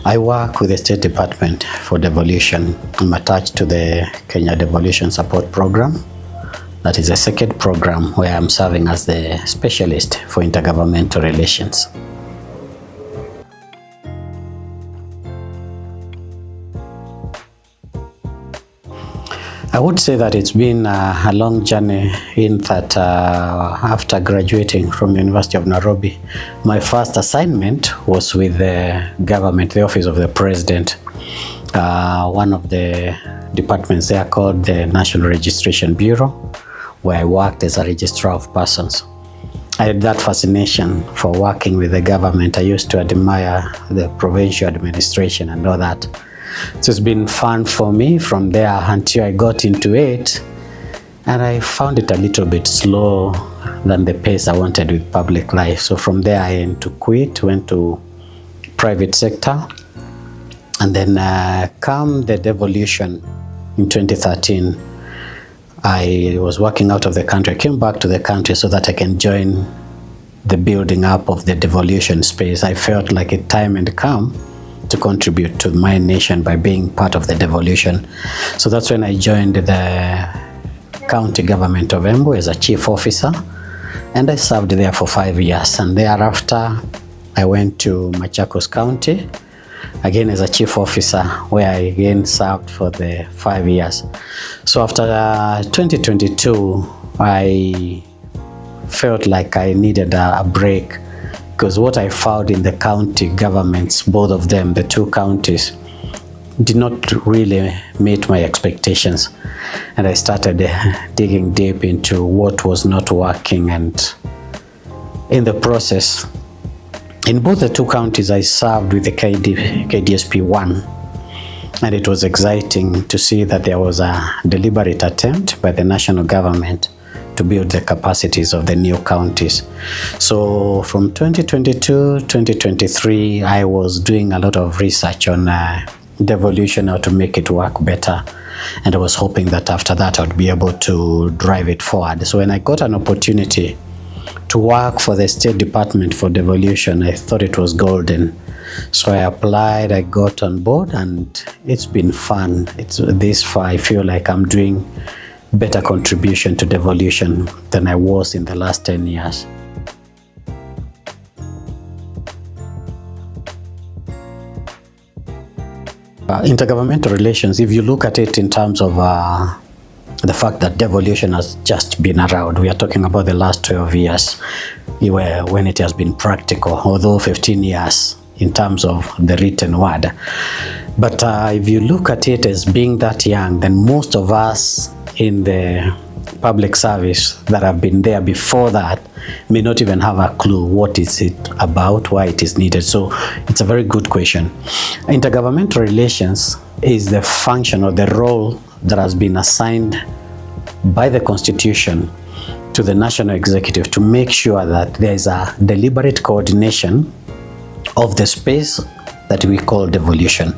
I work with the State Department for Devolution. I'm attached to the Kenya Devolution Support Program. That is the second program where I'm serving as the specialist for intergovernmental relations. I would say that it's been a long journey in that after graduating from the University of Nairobi, my first assignment was with the government, the Office of the President. One of the departments there called the National Registration Bureau, where I worked as a registrar of persons. I had that fascination for working with the government. I used to admire the provincial administration and all that. So it's been fun for me from there until I got into it, and I found it a little bit slow than the pace I wanted with public life. So from there I went to private sector, and then come the devolution in 2013. I was working out of the country. I came back to the country so that I can join the building up of the devolution space. I felt like a time had come to contribute to my nation by being part of the devolution. So that's when I joined the county government of Embu as a chief officer, and I served there for 5 years. And thereafter, I went to Machakos County, again as a chief officer, where I again served for the 5 years. So after 2022, I felt like I needed a break, because what I found in the county governments, both of them, the two counties, did not really meet my expectations. And I started digging deep into what was not working. And in the process, in both the two counties, I served with the KDSP I. And it was exciting to see that there was a deliberate attempt by the national government to build the capacities of the new counties. So from 2022, 2023, I was doing a lot of research on devolution, how to make it work better. And I was hoping that after that, I would be able to drive it forward. So when I got an opportunity to work for the State Department for Devolution, I thought it was golden. So I applied, I got on board, and it's been fun. It's this far, I feel like I'm doing better contribution to devolution than I was in the last 10 years. Intergovernmental relations, if you look at it in terms of the fact that devolution has just been around, we are talking about the last 12 years when it has been practical, although 15 years in terms of the written word. But if you look at it as being that young, then most of us in the public service that have been there before that may not even have a clue what is it about, why it is needed. So it's a very good question. Intergovernmental relations is the function or the role that has been assigned by the Constitution to the national executive to make sure that there is a deliberate coordination of the space that we call devolution.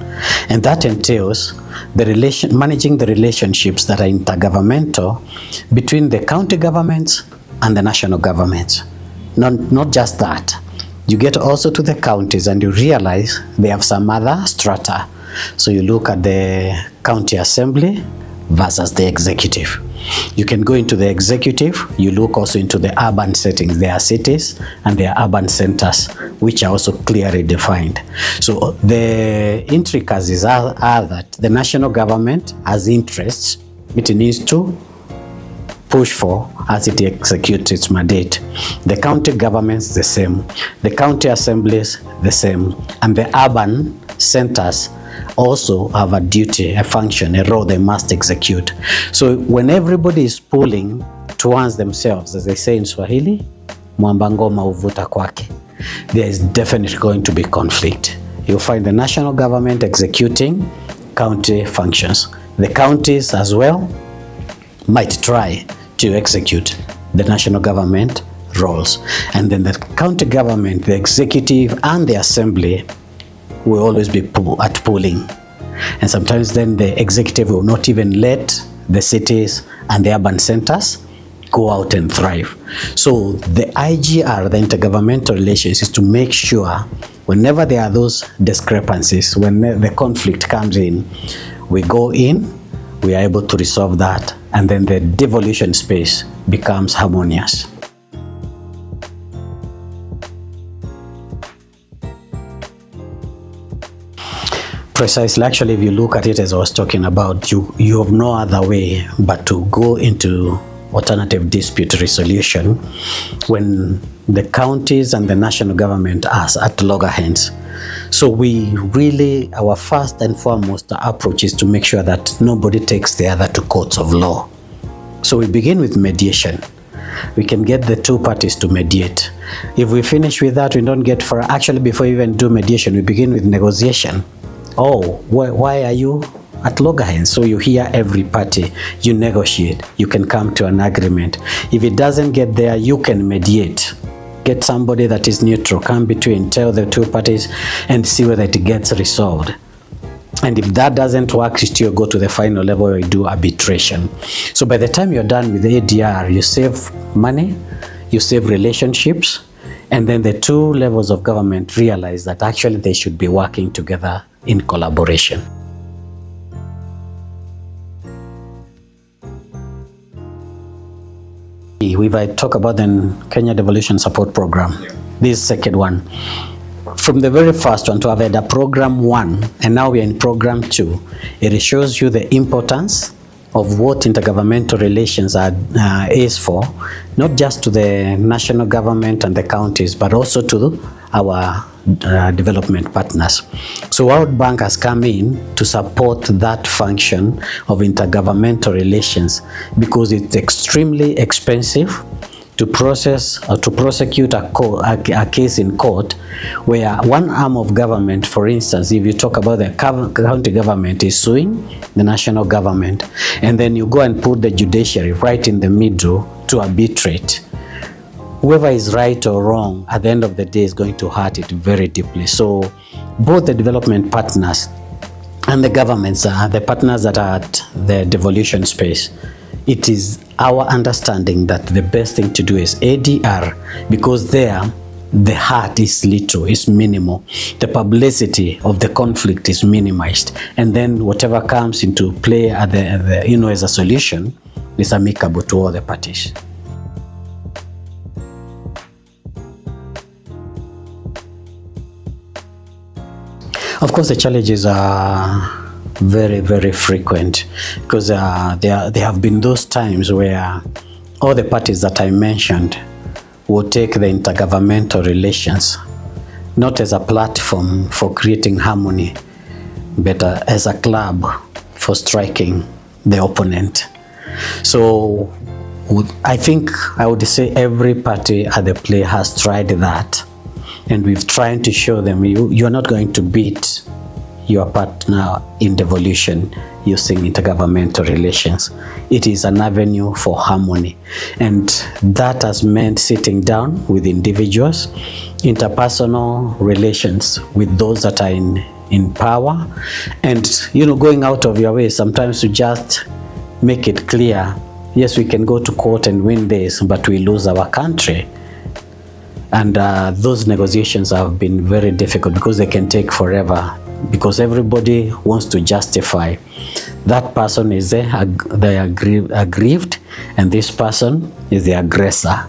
And that entails managing the relationships that are intergovernmental between the county governments and the national governments. Not just that. You get also to the counties and you realize they have some other strata. So you look at the county assembly versus the executive. You can go into the executive, you look also into the urban settings. There are cities and there are urban centers, which are also clearly defined. So the intricacies are that the national government has interests it needs to push for as it executes its mandate. The county governments, the same. The county assemblies, the same. And the urban centers also have a duty, a function, a role they must execute. So when everybody is pulling towards themselves, as they say in Swahili, mwamba ngoma huvuta kwake, there is definitely going to be conflict. You'll find the national government executing county functions. The counties as well might try to execute the national government roles. And then the county government, the executive and the assembly will always be at pooling. And sometimes then the executive will not even let the cities and the urban centers go out and thrive. So the IGR, the Intergovernmental Relations, is to make sure whenever there are those discrepancies, when the conflict comes in, we go in, we are able to resolve that, and then the devolution space becomes harmonious. Precisely. Actually, if you look at it as I was talking about, you have no other way but to go into alternative dispute resolution when the counties and the national government are at loggerheads. So we really, our first and foremost approach is to make sure that nobody takes the other to courts of law. So we begin with mediation. We can get the two parties to mediate. If we finish with that, we don't get far. Actually, before we even do mediation, we begin with negotiation. Oh, why are you at loggerheads? So you hear every party, you negotiate, you can come to an agreement. If it doesn't get there, you can mediate. Get somebody that is neutral, come between, tell the two parties and see whether it gets resolved. And if that doesn't work, you still go to the final level where you do arbitration. So by the time you're done with the ADR, you save money, you save relationships, and then the two levels of government realize that actually they should be working together in collaboration. If I talk about the Kenya Devolution Support Program, this second one, from the very first one to have had a program 1 and now we're in program 2, it shows you the importance of what intergovernmental relations is for, not just to the national government and the counties, but also to our development partners. So World Bank has come in to support that function of intergovernmental relations because it's extremely expensive to process or to prosecute a case in court where one arm of government, for instance, if you talk about the county government is suing the national government, and then you go and put the judiciary right in the middle to arbitrate. Whoever is right or wrong at the end of the day is going to hurt it very deeply. So both the development partners and the governments are the partners that are at the devolution space. It is our understanding that the best thing to do is ADR, because there the hurt is little, is minimal. The publicity of the conflict is minimized, and then whatever comes into play at as a solution is amicable to all the parties. Of course, the challenges are very, very frequent because there have been those times where all the parties that I mentioned will take the intergovernmental relations not as a platform for creating harmony, but as a club for striking the opponent. So I think I would say every party at the play has tried that, and we've tried to show them you're not going to beat your partner in devolution using intergovernmental relations. It is an avenue for harmony, and that has meant sitting down with individuals, interpersonal relations with those that are in power, and going out of your way sometimes to just make it clear, yes, we can go to court and win this, but we lose our country. And those negotiations have been very difficult because they can take forever, because everybody wants to justify that person is they aggrieved and this person is the aggressor.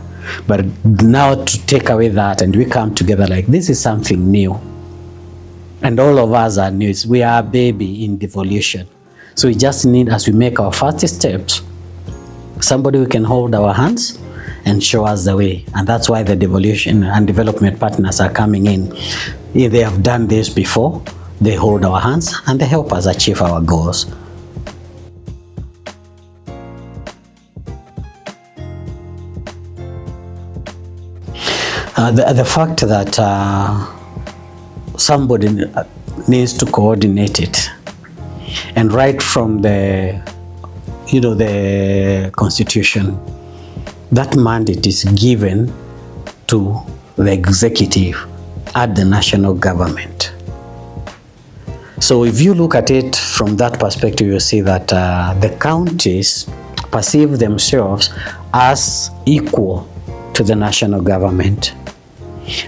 But now to take away that and we come together like this is something new, and all of us are new. We are a baby in devolution. So we just need, as we make our first steps, somebody who can hold our hands and show us the way. And that's why the devolution and development partners are coming in. If they have done this before, they hold our hands and they help us achieve our goals. The fact that somebody needs to coordinate it, and right from the Constitution, that mandate is given to the executive at the national government. So if you look at it from that perspective, you see that the counties perceive themselves as equal to the national government.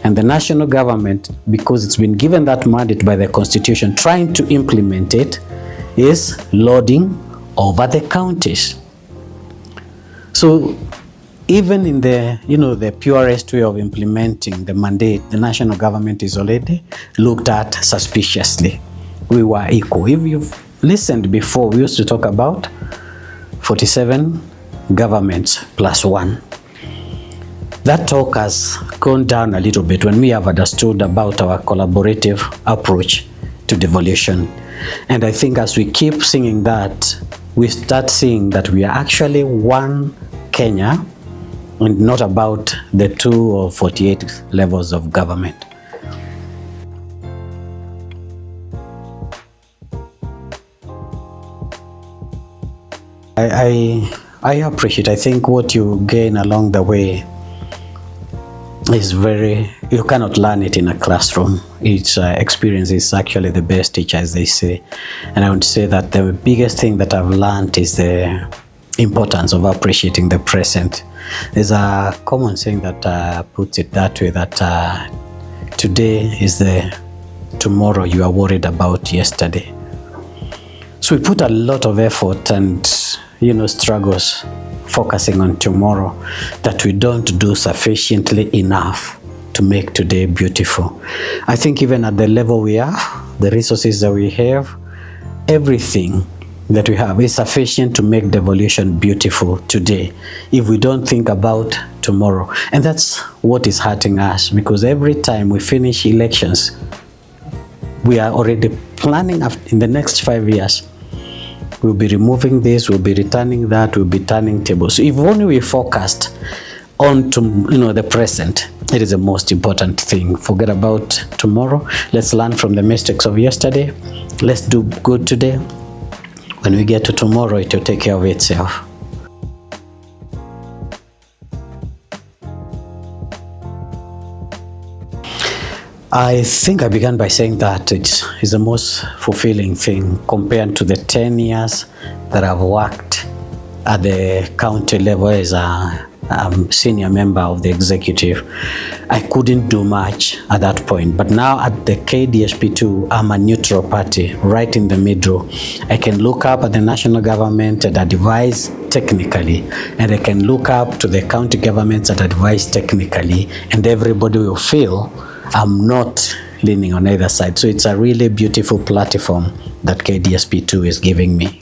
And the national government, because it's been given that mandate by the Constitution, trying to implement it, is lording over the counties. So even in the, the purest way of implementing the mandate, the national government is already looked at suspiciously. We were equal. If you've listened before, we used to talk about 47 governments plus one. That talk has gone down a little bit when we have understood about our collaborative approach to devolution. And I think as we keep singing that, we start seeing that we are actually one Kenya and not about the 2 or 48 levels of government. I appreciate, I think what you gain along the way is you cannot learn it in a classroom. Each experience is actually the best teacher, as they say. And I would say that the biggest thing that I've learned is the importance of appreciating the present. There's a common saying that puts it that way, that today is the tomorrow you are worried about yesterday. So we put a lot of effort and struggles focusing on tomorrow, that we don't do sufficiently enough to make today beautiful. I think even at the level we are, the resources that we have, everything that we have is sufficient to make devolution beautiful today if we don't think about tomorrow. And that's what is hurting us, because every time we finish elections, we are already planning in the next 5 years. We'll be removing this, we'll be returning that, we'll be turning tables. So if only we focused on the present, it is the most important thing. Forget about tomorrow. Let's learn from the mistakes of yesterday. Let's do good today. When we get to tomorrow, it will take care of itself. I think I began by saying that it is the most fulfilling thing compared to the 10 years that I've worked at the county level as a senior member of the executive. I couldn't do much at that point, but now at the KDSP II, I'm a neutral party, right in the middle. I can look up at the national government and advise technically, and I can look up to the county governments that advise technically, and everybody will feel I'm not leaning on either side. So it's a really beautiful platform that KDSP II is giving me.